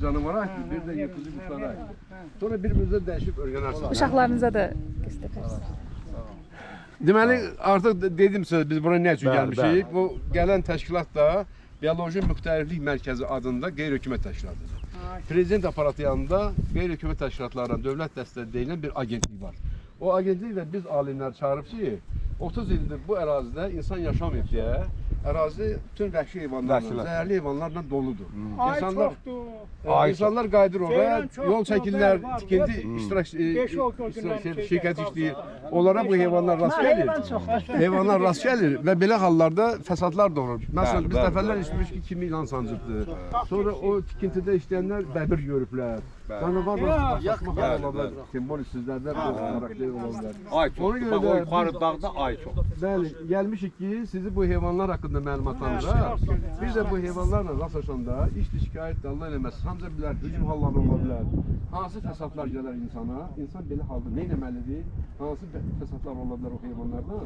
Canavara aittir, bir də yırtıcı quşlara aittir. Sonra bir-birinizə dəyişib öyrənərsiniz. Uşaqlarınıza da göstərərsiniz. Deməli, artıq dedim sizə, biz bura nə üçün gəlmişik? Bu gələn təşkilat da Bioloji Müxtəliflik Mərkəzi adında qeyri-hökumət təşkilatıdır. Prezident aparatı yanında qeyri-hökumət təşkilatlarına dövlət dəstəkləyilən bir agentlik var. O agentliklə biz alimlər çağırıb ki, 30 ildir bu ərazidə insan yaşamayıb deyə, ərazi bütün vəhşi heyvanlarla, zəhərli heyvanlarla doludur. İnsanlar qayıdır oraya, yol çəkirlər, tikinti şirkət işləyir. Onlara bu heyvanlar rast gəlir. Heyvanlar rast gəlir və belə hallarda fəsadlar doğurur. Məsələn, biz dəfələr işləmiş ki, kimi ilan sancıbdır. Sonra o tikintidə işləyənlər bəbir görüblər. Canavar basmaq olanlar, simbol sizlərdə xarakter olanlar. Ay çox, yuxarı dağda ay çox. Bəli, gəlmişik ki, sizi bu heyvanlar haqqında məlumatlandıraq. Bir də bu heyvanlarla rastlaşanda işli şikayət də Allah eləməz. Hamıca bilər, hücum halları ola bilər. Hansı fəsadlar gələr insana? İnsan belə halda nə etməlidir? Hansı fəsadlar ola bilər o heyvanlardan?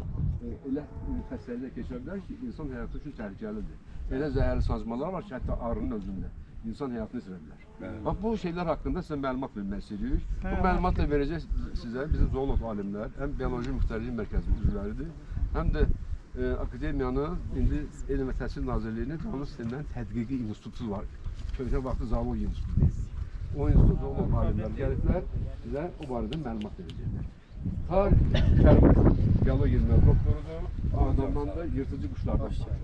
Elə xəstəliklə keçə bilər ki, insan həyatı üçün təhlükəlidir. Elə zəhərli sancmalar var ki, hətta arının özündə insan həyatını itirə bilər. Bax, bu şeylər haqqında sizə məlumat vermək istəyirik. Bu məlumatla verəcək sizə bizim zoolog alimlər, həm Bioloji Müxtəliflik Mərkəzinin üzvləridir, həm də Akademiyanın, indi Elm və Təhsil Nazirliyinin canlı sistemlərin tədqiqi institutu var. Köhnə vaxtı zoologiya institutu. O institut zoolog alimlər gəliblər, sizə o barədə məlumat verəcəklər. Tarih Kərim biologiya doktorudur, adamdan da yırtıcı quşlardan var.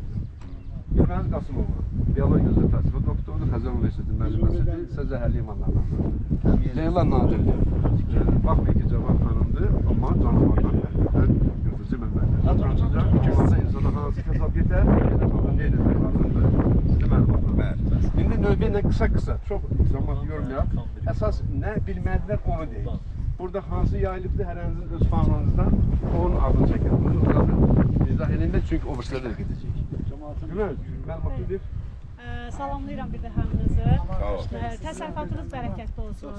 Gülməniz Qasımova, biologiya üzrə təhsil doktorudur, Xəzər Universitetinin müəlliməsidir, sizə zəhərli heyvanlardan. Leyla Nadirli, baxmayın ki, Cavab xanımdır, amma canavardan bəhərdən yırtıcı mənbədir. Fransızca, iki masa insana hansı fəsad yetər, nə edəmək lazımdır, sizi məlumatlar. İndi növbə ilə qısa-qısa, çox zaman yormayaq, əsas nə bilmədilər onu deyil. Burada hansı yayılıbdır hərənizin öz fanlarınızdan, onun adını çəkir. Bunu izah edilmək, çünki o birisilərdə də gedəcək. Məlumat edir. Salamlayıram bir də hamınızı. Təsərrüfatınız bərəkətli olsun.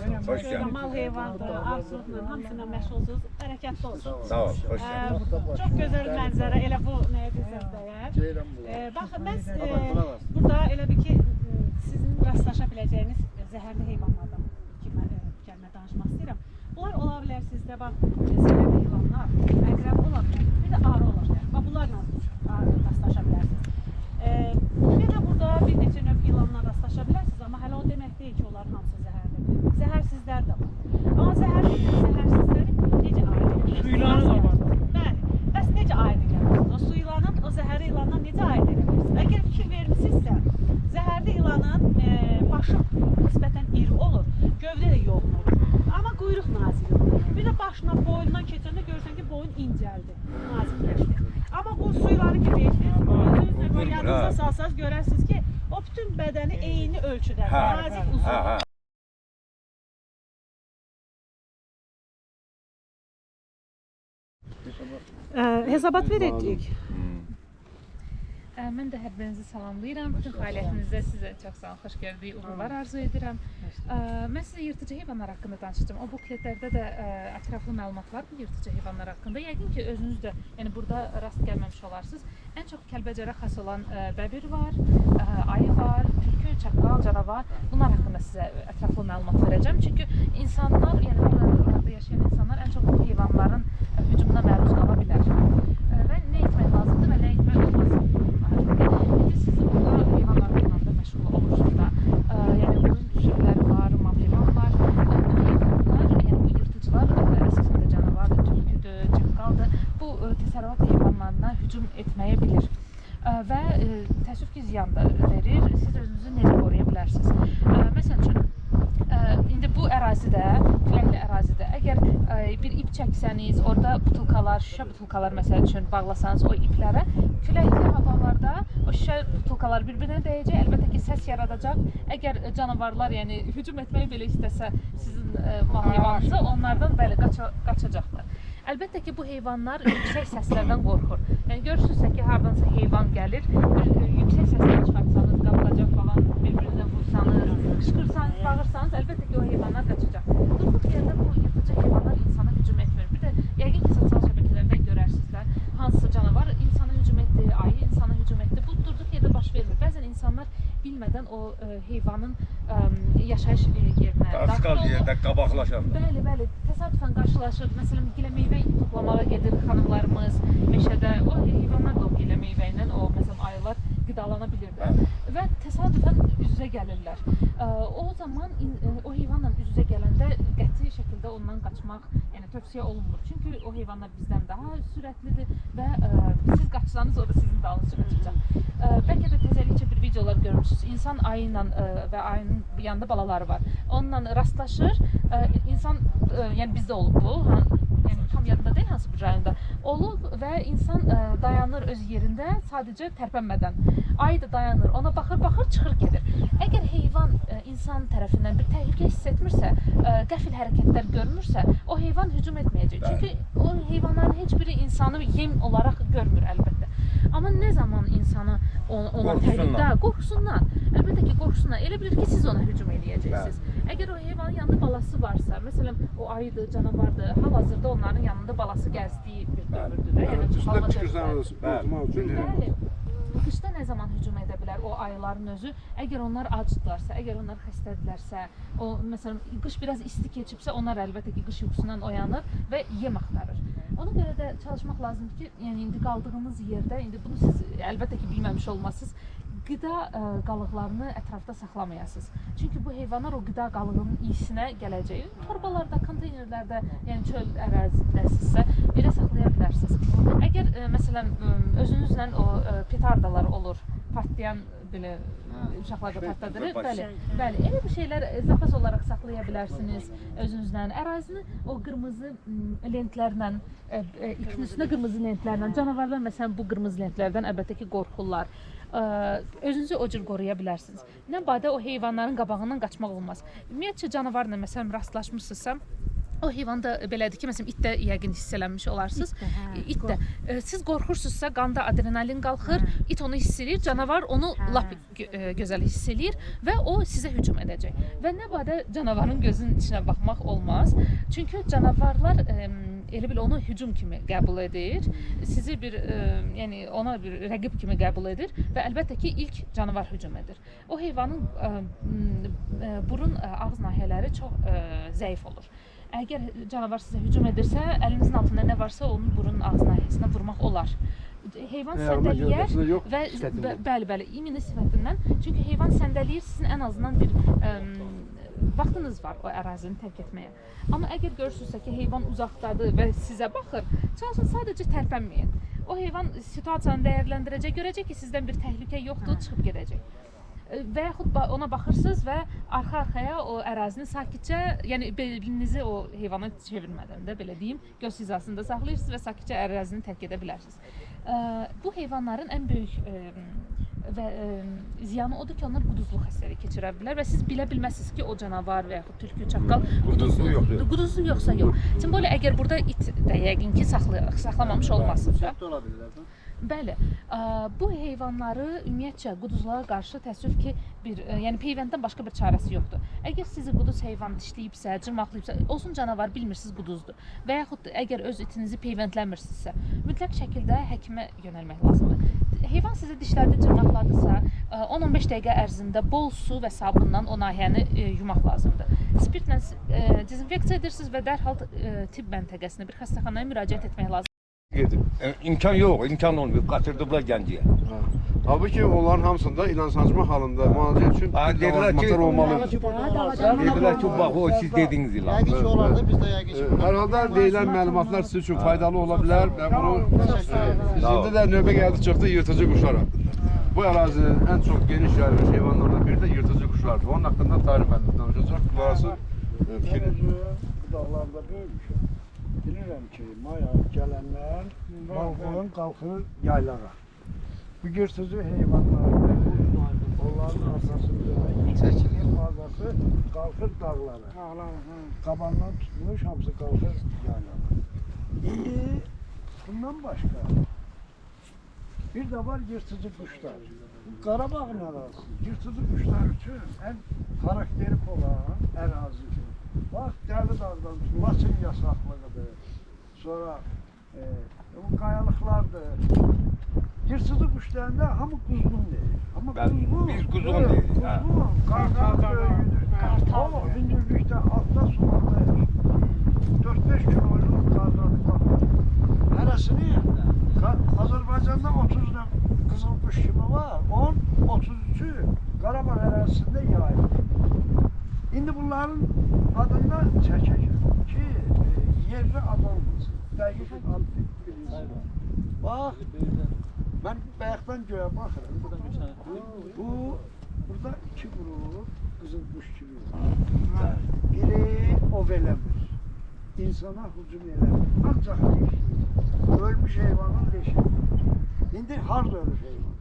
Mal heyvandır, arzuqla, hamısına məşğulsunuz, bərəkətli olsun. Sağ ol, xoş gəldin. Çox gözəl mənzərə, elə bu nəyə bizə dəyər. Baxın, mən burada elə bir ki, sizin rastlaşa biləcəyiniz zəhərli heyvanlardan gəlmə danışmaq istəyirəm. Bunlar ola bilər sizdə, bax, zəhərli heyvanlar, əqrəb ola bilər, bir də arı ola bilər. Bax, bunlarla rastlaşa bilərsiniz. Bir də burada bir neçə növ ilanla rastlaşa bilərsiniz, amma hələ o demək deyil ki, onların hamısı zəhərlidir. Zəhərsizlər də var. Amma zəhərsizləri necə ayrı edirsiniz? Su ilanı da var. Bəli. Bəs necə ayrı edirsiniz? O su ilanın, o zəhərli ilandan necə ayrı edirsiniz? Əgər fikir vermişsinizsə, zəhərli ilanın başı nisbətən iri olur, gövdə də yoğun olur. Amma quyruq nazik olur. Bir də başına, boynundan keçəndə görürsən ki, boyun incəldi, nazikləşdi. Amma bu su ilanı kimi deyirsiniz, özünüzlə böyle yanınıza salsanız görərsiniz ki, o bütün bədəni eyni ölçüdə, nazik uzun. Hesabat verəcəyik. Mən də hər birinizi salamlayıram. Bütün fəaliyyətinizdə sizə çox sağ olun, xoş gördük, uğurlar arzu edirəm. Mən sizə yırtıcı heyvanlar haqqında danışacağım. O bukletlərdə də ətraflı məlumat var bu yırtıcı heyvanlar haqqında. Yəqin ki, özünüz də burada rast gəlməmiş olarsınız. Ən çox Kəlbəcərə xas olan bəbir var, ayı var, tülkü, çaqqal, canavar. Bunlar haqqında sizə ətraflı məlumat verəcəm. Çünki insanlar, yəni buralarda yaşayan insanlar ən çox bu heyvanların hücumuna məruz qala bilər. Və nə etmək lazımdır və nə etmək olmaz. İndi siz burada heyvanlarla da məşğul olursunuz da. Yəni bunun sürüləri var, mal-heyvan var. Bu heyvanlar, yəni bu yırtıcılar əsasında canavardır, tülküdür, çaqqaldır. Bu təsərrüfat heyvanlarına hücum etməyə bilir. Və təəssüf ki, ziyan da verir. Siz özünüzü necə qoruya bilərsiniz? Məsələn üçün, indi bu ərazidə, küləkli ərazidə, əgər bir ip çəksəniz, orada butulkalar, şüşə butulkalar məsəl üçün bağlasanız o iplərə, küləkli havalarda o şüşə butulkalar bir-birinə dəyəcək, əlbəttə ki, səs yaradacaq. Əgər canavarlar, yəni hücum etməyi belə istəsə sizin mal-heyvanınıza, onlardan bəli qaçacaqlar. Əlbəttə ki, bu heyvanlar yüksək səslərdən qorxur. Yəni görürsünüzsə ki, hardansa heyvan gəlir, yüksək səslər çıxartsanız, qapqacaq falan, bir-birinə vursanız, qışqırsanız, bağırsanız, əlbəttə ki, o heyvanlar qaçacaq. Durduq yerdə bu yırtıcı heyvanlar insana hücum etmir. Bir də yəqin ki, sosial şəbəkələrdən görərsizlər, hansısa canavar insana hücum etdi, ayı insana hücum etdi. Bu durduq yerdə baş vermir. Bəzən insanlar bilmədən o heyvanın yaşayış yerinə Daskal yerdə qabaqlaşanda. Bəli, bəli. Təsadüfən qarşılaşır. Məsələn, gilə meyvə toplamağa gedir xanımlarımız meşədə. O heyvanlar da o gilə meyvə ilə o məsələn ayılar qidalana bilirlər və təsadüfən üz-üzə gəlirlər. O zaman o heyvanla üz-üzə gələndə qəti şəkildə ondan qaçmaq, yəni tövsiyə olunmur. Çünki o heyvanlar bizdən daha sürətlidir və siz qaçsanız o da sizin dalınızca qaçacaq. Bəlkə də təzəlikcə bir videolar görmüşsünüz. İnsan ayı ilə və ayının yanında balaları var. Onunla rastlaşır. İnsan, yəni bizdə olub bu. Yəni tam yadında deyil hansı bir rayonda olub və insan dayanır öz yerində sadəcə tərpənmədən. Ayı da dayanır, ona baxır, çıxır gedir. Əgər heyvan insan tərəfindən bir təhlükə hiss etmirsə, qəfil hərəkətlər görmürsə, o heyvan hücum etməyəcək. Çünki o heyvanların heç biri insanı yem olaraq görmür əlbəttə. Amma nə zaman insana ona təhlükə qorxusundan, əlbəttə ki qorxusundan elə bilir ki siz ona hücum eləyəcəksiniz. Əgər o heyvanın yanında balası varsa, məsələn o ayıdır, canavardır, hal-hazırda onların yanında balası gəzdiyi bir dövrdür. Yəni üstünə tükürsən Bəli. Qışda nə zaman hücum edə bilər o ayıların özü? Əgər onlar acdırlarsa, əgər onlar xəstədirlərsə, o məsələn qış biraz isti keçibsə, onlar əlbəttə ki qış yuxusundan oyanır və yem axtarır. Ona görə də çalışmaq lazımdır ki, yəni indi qaldığınız yerdə, indi bunu siz əlbəttə ki bilməmiş olmasınız, qida qalıqlarını ətrafda saxlamayasınız. Çünki bu heyvanlar o qida qalığının iyisinə gələcək. Torbalarda, konteynerlərdə, yəni çöl ərazidəsinizsə belə saxlaya bilərsiniz. Əgər məsələn özünüzlə o petardalar olur, partlayan belə uşaqlarda partladır. Bəli, elə bir şeylər zapas olaraq saxlaya bilərsiniz özünüzlə. Ərazini o qırmızı lentlərlə, ipin üstünə qırmızı lentlərlə, canavarlar məsələn bu qırmızı lentlərdən əlbəttə ki qorxurlar. Özünüzü o cür qoruya bilərsiniz. Nə badə o heyvanların qabağından qaçmaq olmaz. Ümumiyyətcə canavarla məsələn rastlaşmısınızsa, o heyvan da belədir ki, məsələn itdə yəqin hiss eləmiş olarsınız. İtdə siz qorxursunuzsa qanda adrenalin qalxır, it onu hiss eləyir, canavar onu lap gözəl hiss eləyir və o sizə hücum edəcək. Və nə badə canavarın gözünün içinə baxmaq olmaz. Çünki canavarlar elə bil onu hücum kimi qəbul edir. Sizi bir yəni ona bir rəqib kimi qəbul edir və əlbəttə ki ilk canavar hücum edir. O heyvanın burun ağız nahiyələri çox zəif olur. Əgər canavar sizə hücum edirsə, əlinizin altında nə varsa onun burun ağız nahiyəsinə vurmaq olar. Heyvan səndəliyər və bəli, imini sifətindən. Çünki heyvan səndəliyir, sizin ən azından bir vaxtınız var o ərazini tərk etməyə. Amma əgər görürsünüzsə ki, heyvan uzaqdadır və sizə baxır, çalışın sadəcə tərpənməyin. O heyvan situasiyanı dəyərləndirəcək, görəcək ki, sizdən bir təhlükə yoxdur, çıxıb gedəcək. Və yaxud ona baxırsınız və arxa-arxaya o ərazini sakitcə, yəni belinizi o heyvana çevirmədən də belə deyim, göz hizasında saxlayırsınız və sakitcə ərazini tərk edə bilərsiniz. Bu heyvanların ən böyük və ziyanı odur ki, onlar quduzluq xəstəliyi keçirə bilər və siz bilə bilməzsiniz ki, o canavar və yaxud tülkü, çaqqal quduzlu yoxsa yox. Tim belə əgər burada it də yəqin ki, saxlamamış olmasınız da. Bəli, bu heyvanları ümumiyyətcə quduzlara qarşı təəssüf ki, yəni peyvənddən başqa bir çarəsi yoxdur. Əgər sizi quduz heyvan dişləyibsə, cırmaqlayıbsa, olsun canavar bilmirsiniz quduzdur və yaxud əgər öz itinizi peyvəndləmirsinizsə, mütləq şəkildə həkimə yönəlmək lazımdır. Heyvan sizi dişlərdə cırmaqladısa, 10-15 dəqiqə ərzində bol su və sabunla o nahiyəni yumaq lazımdır. Spirtlə dezinfeksiya edirsiniz və dərhal tibb məntəqəsinə, bir xəstəxanaya müraciət etmək lazımdır. İmkan yox, imkan olmuyor. Qaçırdıblar Gəncəyə. Halbuki onların hamısında ilan sancma halında müalicə üçün lavazımatlar olmalıdır. Dedilər ki, bax o siz dediniz ilan. Yəqin ki, olardı, biz də yəqin ki. Hər halda deyilən məlumatlar sizin üçün faydalı ola bilər və bunu indi də növbə gəldi çıxdı yırtıcı quşlar haqqında. Bu ərazinin ən çox geniş yayılmış heyvanlardan biri də yırtıcı quşlardır. Onun haqqında Tahir müəllim danışacaq. Burası fikrini. Dağlarda böyümüşəm. Bilirəm ki, may ayı gələnlər balqonun qalxır yaylağa. Bu yırtıcı heyvanlar, onların asasında çəkilir bazası qalxır dağlara. Qabandan tutmuş, hamısı qalxır yaylağa. İndi bundan başqa bir də var yırtıcı quşlar. Qarabağın ərazisi yırtıcı quşlar üçün ən xarakterik olan ərazidir. Bax, Dəli dağdan Laçın yasaqlığıdır. Sonra bu qayalıqlardır. Yırtıcı quşlarında hamı quzğun deyir. Amma Biz quzğun deyirik. Quzğun, qartal böyüdür. İndi bunların adında çəkəcək ki, yerli ad olmasın. Dəqiq ad bilinsin. Bax, mən bayaqdan göyə baxıram. Burada iki qrup qızıl quş kimi. Biri ov eləmir. İnsana hücum eləmir. Ancaq leş. Ölmüş heyvanın leşi. İndi harda ölür heyvan?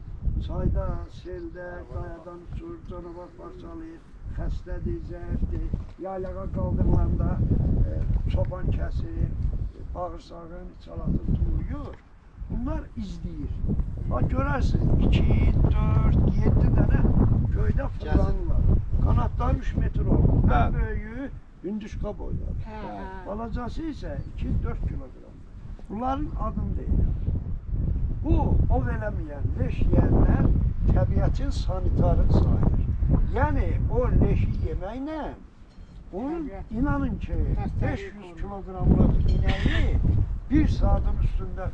Çayda, seldə, qayadan uçur, canavar parçalayır, xəstədir, zəifdir, yaylağa qaldırılanda çoban kəsir, bağırsağın, içalatın tuluyur. Bunlar izləyir. Bax, görərsiniz, 2, 4, 7 dənə göydə fırlanırlar. Qanatlar 3 metr olur. Ən böyüyü hündüşqa boylar. Balacası isə 2-4 kilogram. Bunların adını deyir. Bu, ov eləməyən, leş yiyənlər təbiətin sanitarı sayılır. Yəni, o leşi yeməklə, onun inanın ki, 500 kilogramlıq inəyi bir saatın üstünə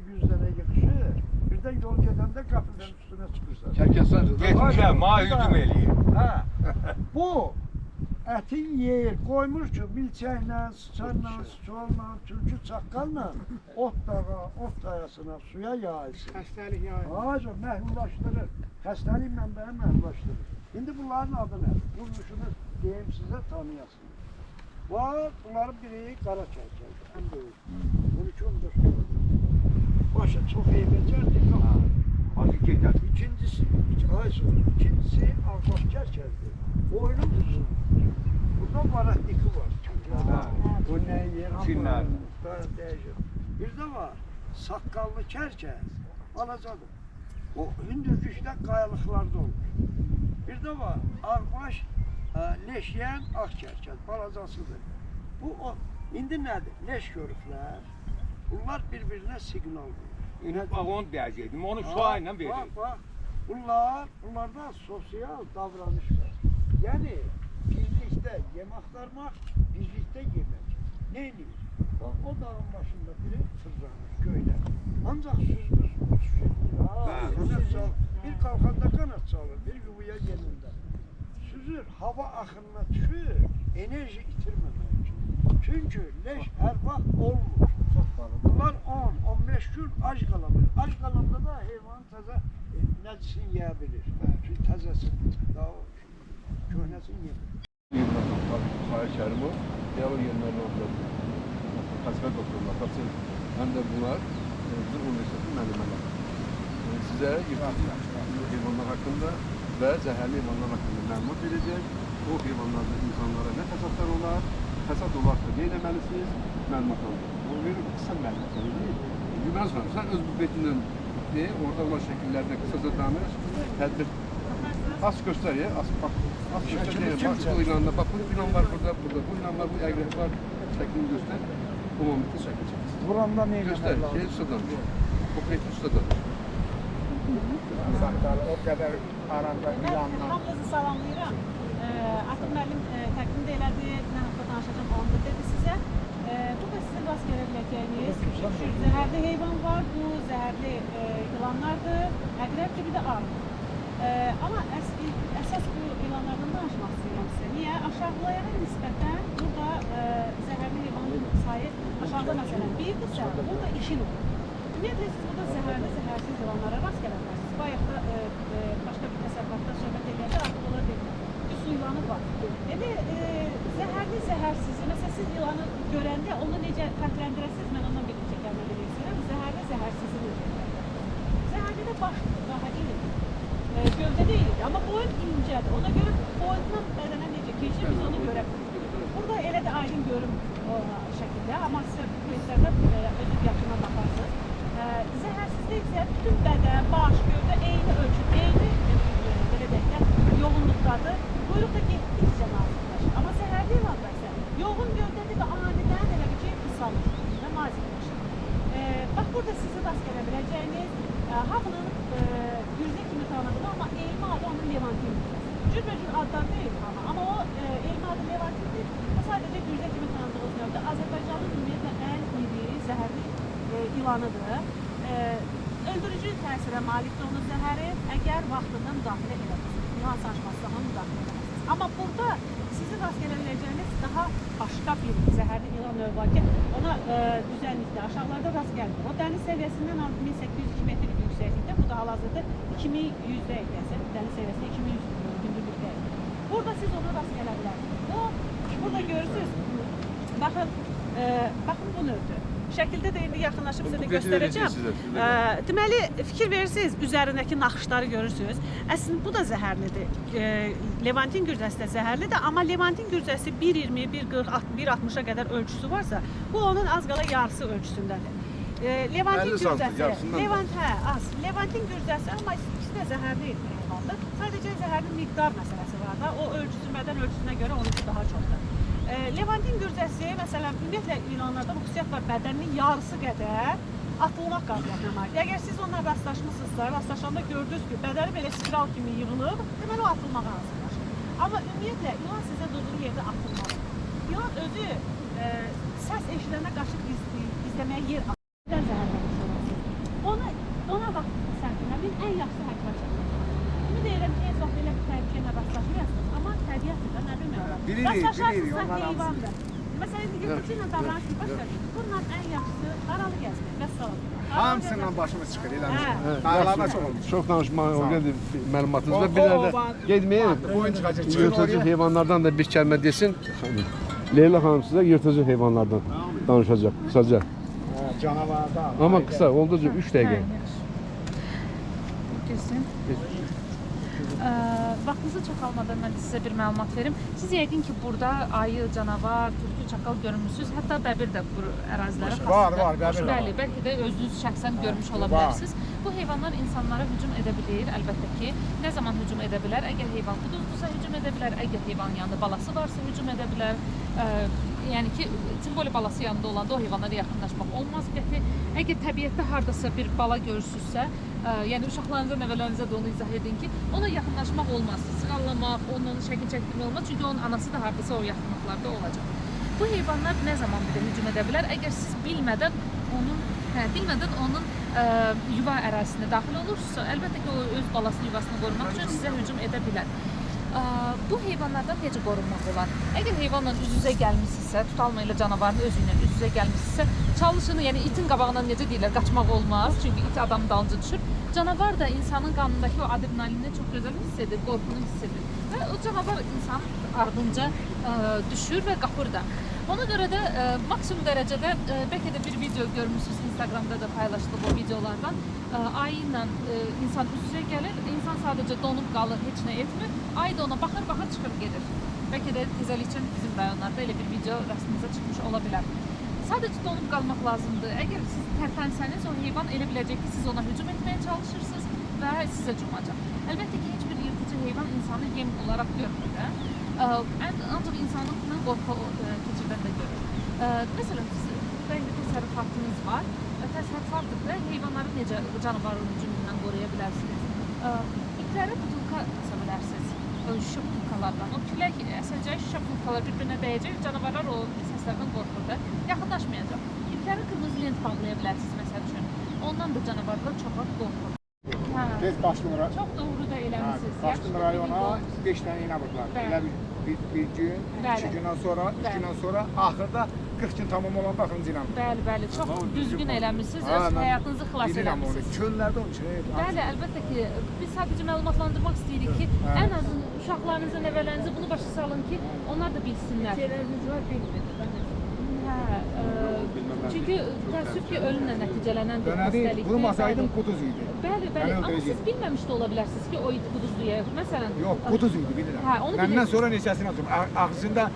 100 dənə yığışır. Birdən yol gedəndə qapıdan üstünə çıxırsan. Çərkəslər. Getmişəm, ma hücum eləyir. Hə, bu əti yeyir, qoymur ki, milçəklə, sıçanla, sıçolla, tülkü çaqqalla ot dağa, ot dayasına, suya yayılsın. Xəstəlik yayılır. Ağaca məhvullaşdırır, xəstəlik mənbəyi məhvullaşdırır. İndi bunların adı nədir? Quruluşunu deyim sizə tanıyasınız. Bunların biri qara çərçəvədir, ən böyük. 12-14 kilodur. Başa çox eybəcərdir, yox. İkincisi ağbaş çərçəvədir. Boynun uzun. Burada baratniki var. O nəyi yer? Çinlər. Dəyişir. Bir də var, saqqallı çərçəz, balacadır. O hündürküşdə qayalıqlarda olur. Bir də var, ağbaş leşyən ağ çərçəz, balacasıdır. Bu, indi nədir? Leş görüblər. Bunlar bir-birinə siqnal verir. Onu deyəcəkdim, onu şua ilə verir. Bax, bunlarda sosial davranış var. Yəni, birlikdə yem axtarmaq, birlikdə yemək. Neyiniz? Bax, o dağın başında biri fırlanır, göylər. Ancaq süzdür, uçuşur. Bir qalxanda qanat çalır, bir yuvaya yenində. Süzür, hava axınına düşür, enerji itirməmək üçün. Çünki leş hər vaxt olmur. Bunlar 10-15 gün ac qalamır. Ac qalanda da heyvanın təzə nəcisin yeyə bilir. Çünki təzəsin, daha köhnəsin yemir. Sahil Kərim o, devamlı yerlerine otladı. Kasmet otururlar, kasım. Hem de bunlar Zırh Üniversitesi müəllimələr. Size yırtıcı heyvanlar hakkında ve zehirli heyvanlar hakkında məlumat verəcək. O heyvanlarda insanlara ne fəsadlar olar, fəsad olarsa ne eləməlisiniz, məlumat alır. O verir, kısa məlumat alır. Güməz xanım, sen öz bufetinden de, orada olan şekillerde kısaca danış, tədbir. Az göster ya, az göster. Bak bu ilanda, bak bu ilan var burada, bu ilan var, bu egrek var. Şeklini göster. Umumiyeti şekil çekilsin. Buranda ne Göster, şey ustadan. Konkret ustadan. O qədər aranda ilanla. Hamınızı salamlayıram. Akif müəllim təqdim elədi, nə haqda danışacağım, onu da dedi sizə. Burada sizin rast gələ biləcəyiniz zəhərli heyvan var, bu zəhərli ilanlardır, əqrəb gibi də arı. Amma əsas bu ilanlardan danışmaq istəyirəm sizə. Niyə? Aşağılayana nisbətən burada zəhərli heyvanın sayı aşağıda məsələn birdirsə, burada 2 olur. Ümumiyyətlə siz burada zəhərli, zəhərsiz ilanlara rast gələ bilərsiniz. Bayaq da başqa bir təsərrüfatda söhbət edəndə artıq onlar deyil. Su ilanı var. Yəni, zəhərli, zəhərsizi, məsələn siz ilanı görəndə onu necə fərqləndirəsiniz, mən ondan bir necə gəlmə bilirsinəm. Zəhərli, zəhərsizi necə fərqləndirəsiniz. Zəhərli də başdır, daha iridir. Gövdə deyilir, amma boyun incədir. Ona görə boyundan bədənə necə keçir, biz onu görə bilirik. Burada elə də aydın görüm o şəkildə, amma sizə bu esərdə özür yaxından baxarsınız. Zəhərsizdə isə bütün bədən, baş, gövdə eyni ölçü, eyni belə deyək də, yoğunluqdadır. Quyruq da getdikcə nazikləşir. Amma zəhərli ilanda isə yoğun gövdədir və anidən elə bir ki, qısalır və nazikləşir. Bax, burada sizi rast gələ biləcəyiniz hamının gürzə kimi tanıdığı, amma elmi adı onun Levantindir. Cürbəcür adlar deyil amma o elmi adı Levantindir. O sadəcə gürzə kimi tanıdığınız növdə Azərbaycanın ümumiyyətlə ən iri zəhərli ilanıdır. Öldürücü təsirə malikdir onun zəhəri, əgər vaxtında müdaxilə eləməsiniz. İlan saçmasına müdaxilə eləməsiniz. Amma burada sizi rast gələ biləcəyiniz daha başqa bir zəhərli ilan növü var ki, ona düzənlikdə, aşağılarda rast gəlmir. O dəniz səviyyəsindən 1802 metrlik yüksəklikdə, bu da hal-hazırda 2100-də idəsi, dəniz səviyyəsində 2100 hündürlükdə. Burada siz ona rast gələ bilərsiniz. O, burada görürsünüz, baxın bu növdür. Şəkildə də indi yaxınlaşıb sizə göstərəcəm. Deməli, fikir verirsiniz, üzərindəki naxışları görürsünüz. Əslində bu da zəhərlidir. Levantin gürzəsi də zəhərlidir, amma Levantin gürzəsi 1.20, 1.40, 1.60-a qədər ölçüsü varsa, bu onun az qala yarısı ölçüsündədir. Levantin gürzəsi, Levantin gürzəsi, amma ikisi də zəhərli heyvandır. Sadəcə zəhərli miqdar məsələsi var da, o ölçüsü, ölçüsünə görə onunki daha çoxdur. Levantin gürzəsi, məsələn, ümumiyyətlə ilanlarda bu xüsusiyyət var, bədəninin yarısı qədər atılmaq qabiliyyətinə malikdir. Əgər siz onunla rastlaşmısınızsa, rastlaşanda gördünüz ki, bədəni belə spiral kimi yığılıb, deməli o atılmağa hazırlaşır. Amma ümumiyyətlə, ilan sizə durduğu yerdə atılmalı. İlan özü səs eşidənə qaçıb izləməyə yer atılmadan zəhərlənmiş olasınız. Ona vaxt sərfinə ən yaxşı həkimə çəkmək. Bunu deyirəm ki, heç vaxt elə bir təhlükəyə rastlaşmayasınız, amma təbiətdir də, nə bilmək olar. Rastlaşarsınızsa heyvandır. Məsələn, yırtıcı ilə davranışını başlayın. Bunlar ən yaxşısı aralı gəzmək, vəssalam. Hamısından başımız çıxır, eləmiş. Dağlarda çox olmuş. Çox danışmaq oldu məlumatınızda. Bir də getməyin. Boyun çıxacaq. Yırtıcı heyvanlardan da bir kəlmə desin. Leyla xanım sizə yırtıcı heyvanlardan danışacaq qısaca. Canavarda. Amma qısa, olduqca 3 dəqiqə. Kesin. Vaxtınızı çox almadan mən sizə bir məlumat verim. Siz yəqin ki, burada ayı, canavar, tülkü, çakal görmüsünüz. Hətta bəbir də bu ərazilərə xasdır. Var, bəbir var. Bəli, bəlkə də özünüz şəxsən görmüş ola bilərsiniz. Bu heyvanlar insanlara hücum edə bilir, əlbəttə ki. Nə zaman hücum edə bilər? Əgər heyvan quduzdusa hücum edə bilər, əgər heyvanın yanında balası varsa hücum edə bilər. Yəni ki, timboli balası yanında olanda o heyvanlara yaxınlaşmaq olmaz qəti. Əgər təbiətdə hardasa bir bala görürsünüzsə, yəni uşaqlarınıza, nəvələrinizə də onu izah edin ki, ona yaxınlaşmaq olmaz. Sığallamaq, onun şəkil çəkdirmək olmaz. Çünki onun anası da hardasa o yaxınlıqlarda olacaq. Bu heyvanlar nə zaman bir də hücum edə bilər? Əgər siz bilmədən onun yuva ərazisinə daxil olursunuzsa, əlbəttə ki, o öz balasının yuvasını qorumaq üçün sizə hücum edə bilər. Bu heyvanlardan necə qorunmaq olar? Əgər heyvanla üz-üzə gəlmişsinizsə, tutalma ilə canavarın özü ilə üz-üzə gəlmişsinizsə, çalışın, yəni itin qabağından necə deyirlər, qaçmaq olmaz. Çünki it adamın dalınca düşür. Canavar da insanın qanındakı o adrenalini çox gözəl hiss edir, qorxunu hiss edir. Və o canavar insanın ardınca düşür və qapır da. Ona görə də maksimum dərəcədə, bəlkə də bir video görmüşsünüz, Instagramda da paylaşılıb o videolardan. Ayı ilə insan üz-üzə gəlir, insan sadəcə donub qalır, heç nə etmir. Ayı da ona baxır, çıxır gedir. Bəlkə də tezəlikçən bizim rayonlarda elə bir video rəsmimizə çıxmış ola bilər. Sadəcə donub qalmaq lazımdır. Əgər siz tərpənsəniz, o heyvan elə biləcək ki, siz ona hücum etməyə çalışırsınız və sizə cumacaq. Əlbəttə ki, heç bir yırtıcı heyvan insanı yem olaraq görmür də. Ancaq insanlıqla qorxu keçirdən də görür. Məsələn, burada indi təsərrüfatınız var. Təsərrüfatda heyvanları necə canavarın hücumundan qoruya bilərsiniz? İpləri butulka asa bilərsiniz. Şüşə butulkalardan. O külək əsəcək, şüşə butulkalar bir-birinə dəyəcək, canavarlar o səslərdən qorxur da, yaxınlaşmayacaq. İpləri qırmızı lent bağlaya bilərsiniz, məsəl üçün. Ondan da canavarlar çox qorxur. Tez qaçdım ora. Çox doğru da eləmişsiniz. Qaçdım rayona, 5 dənə iynə vurdular. Elə bir gün, 2 gündən sonra, 3 gündən sonra, axırda 40 gün tamam olan baxınca ilə. Bəli, çox düzgün eləmişsiniz, öz həyatınızı xilas eləmişsiniz. Çöllərdə onun üçün. Bəli, əlbəttə ki, biz sadəcə məlumatlandırmaq istəyirik ki, ən azın uşaqlarınıza, nəvələrinizə bunu başa salın ki, onlar da bilsinlər. Şeyləriniz var, bilmir. Çünki təəssüf ki, ölümlə nəticələnən bir xəstəlikdir. Vurmasaydım quduz idi. Bəli, amma siz bilməmiş də ola bilərsiniz ki, o it quduzluya. Məsələn, yox, quduz idi, bilirəm. Onu məndən sonra neçəsini atdım. Ağzında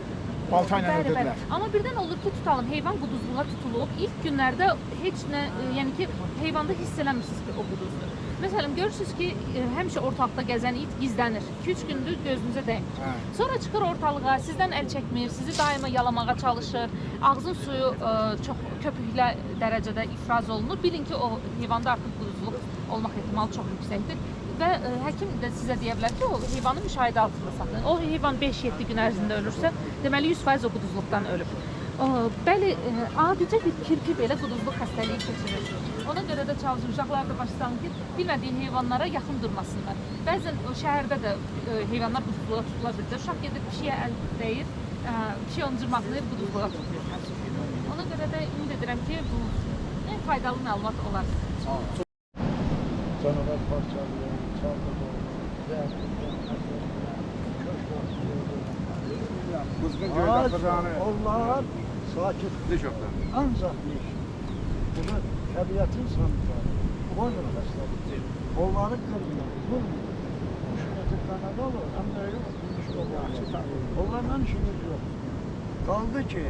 balta ilə öldürdülər. Amma birdən olur ki, tutalım, heyvan quduzluğa tutulub. İlk günlərdə heç nə, yəni ki, heyvanda hiss eləmirsiniz ki, o quduzdur. Məsələn, görürsünüz ki, həmişə ortalıqda gəzən it gizlənir. 2-3 gündür gözünüzə dəymir. Sonra çıxır ortalığa, sizdən əl çəkmir, sizi daima yalamağa çalışır. Ağzın suyu çox köpüklə dərəcədə ifraz olunur. Bilin ki, o heyvanda artıq quduzluq olmaq ehtimalı çox yüksəkdir. Və həkim də sizə deyə bilər ki, o heyvanı müşahidə altında saxlayın. O heyvan 5-7 gün ərzində ölürsə, deməli 100% o quduzluqdan ölüb. Bəli, adicə bir kirpi belə quduzluq xəstəliyi keçirir. Ona görə də çalışır uşaqlar da başlasın ki, bilmədiyi heyvanlara yaxın durmasınlar. Bəzən o şəhərdə də heyvanlar quduzluğa tutula bilir. Uşaq gedir pişiyə əl dəyir, pişiyə onu cırmaqlayır, quduzluğa tutur. Ona görə də ümid edirəm ki, bu ən faydalı məlumat olar. Canavar parçalıyor, çaldırıyor, Kuzgun göyde kırağını. onlar sakit. Ne çoklar? Ancak bir bunu tabiatın sanatları. Onlar mesela. Onları kırmıyor. Vurmuyor. Şurada kanada olur. Hem de öyle olmuş olur. Onlarla işimiz yok. Kaldı ki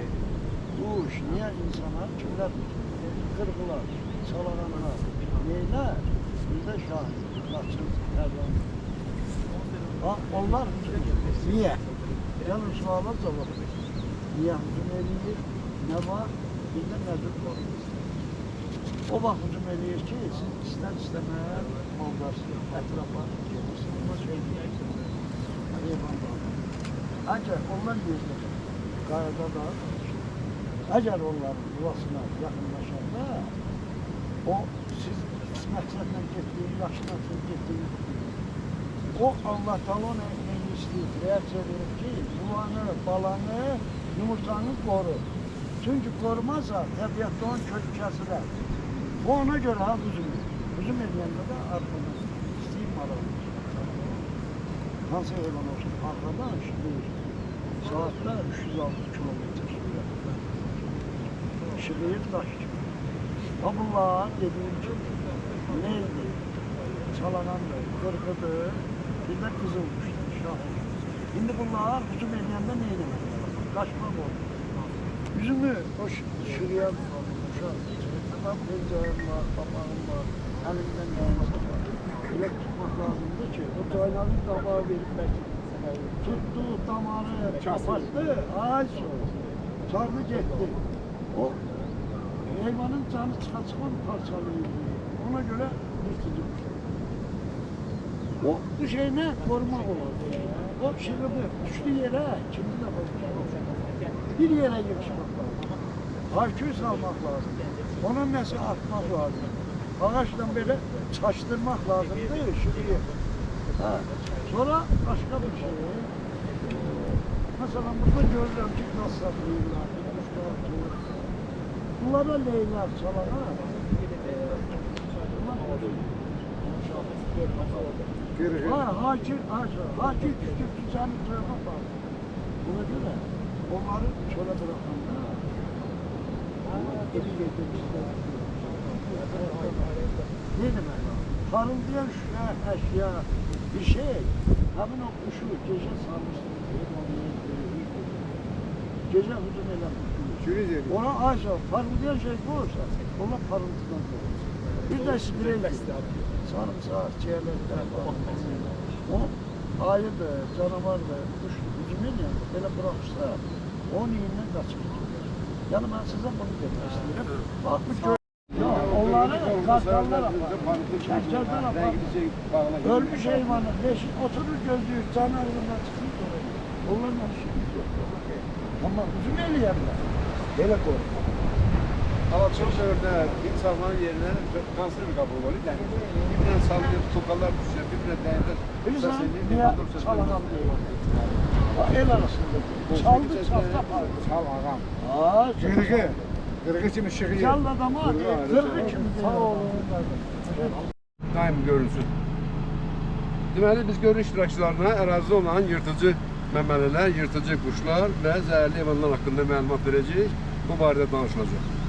bu iş niye insana kimler kırgılar, çalananlar, neyler? Bizde şahit. Laçın, Erdoğan. Bak onlar niye? Yalnız suala cevap. Niye hücum ediyor? Ne var? Bir de nedir var? O vaxt hücum ediyor ki, siz ister istemez maldarsınız, etrafa gelirsiniz, ama şey diyeceksiniz. Eyvallah. Ancak onlar gözler. Gayada da eğer onların yuvasına yakınlaşanda o siz kısmetle gittiğiniz, yaşınızla gittiğiniz o Allah talon ekmeğini istəyir, reaksiya verir ki, yuvanı, balanı, yumurtanı korur. Çünkü korumazsa təbiətdə onun kökü kəsilər. Bu ona göre ha hücum edir. Hücum edəndə də arxadan istəyir malı. Hansı heyvan olsun, arxadan işləyir. Saatdə 306 kilometre sürüyor. Işləyir daş kimi. Ha bunlar dediğim gibi neydi? Çalanandı, kırkıdı, bir de kızılmıştı, şahit. Şimdi bunlar hücum edəndə nə eləmək? Kaçmaq olur. Yüzümü o şuraya uşaq. Tamam, pencerim var, papağım var, elimden neyse var. Öyle tutmak lazımdı ki, o daynalı dabağı verip bekliyor. Tuttu, damarı, kapattı, ay sonra. Sardı gitti. O hayvanın canı çıkan parçalıyor. Ona göre yırtıcı. O bu şey ne? Korumak olur. O şırıbı düştü yere, şimdi de bir yere yıkışmak lazım. Hayküy salmak lazım. Ona nesi atmak lazım. Ağaçla böyle çaştırmak lazımdı şurayı. Ha. Sonra başka bir şey. Mesela burada görürüm ki nasıl saklıyorlar. Bunlara leyler çalana. Haki küçük düzenli tarafa var. Buna göre onları şöyle bırakanlar. Eli getirmişler. Ne demek? Parıldayan şu eşya bir şey. Hemen o kuşu gece sarmıştır. Gece hücum eden ona aysa parıldayan şey bu olsa ona parıltıdan olur. Bir de sprey sarımsak, ciğerlerden o ayıdı, canavardı, kuş hücum eden böyle bırakırsa onun iyinden kaçır. Yani ben size bunu demek istiyorum. Bak bu onları kartallar yapar, şerkerler yapar. Ölmüş hayvanı, leşin oturur gözlüğü, canı ağzından çıkıyor. Onlarla işimiz yok. Ama hücum eləyərlər. Belə qoyur. Ama çok seferdə insanların yerine kanser bir kabul olur. Yani birbirine sallıyor, tokalar düşüyor, birbirine değerler. Bilirsən, niyə çalanam deyir? El arasında. Çaldı, çaldı. Çal ağam. Aa, Kırığı. Kırığı kimi şığı. Çal adama, kırgı kimi. Sağ olun. Daim görünsün. Deməli biz görüş iştirakçılarına ərazidə olan yırtıcı məməlilər, yırtıcı quşlar və zəhərli heyvanlar haqqında məlumat verəcəyik. Bu barədə danışılacaq.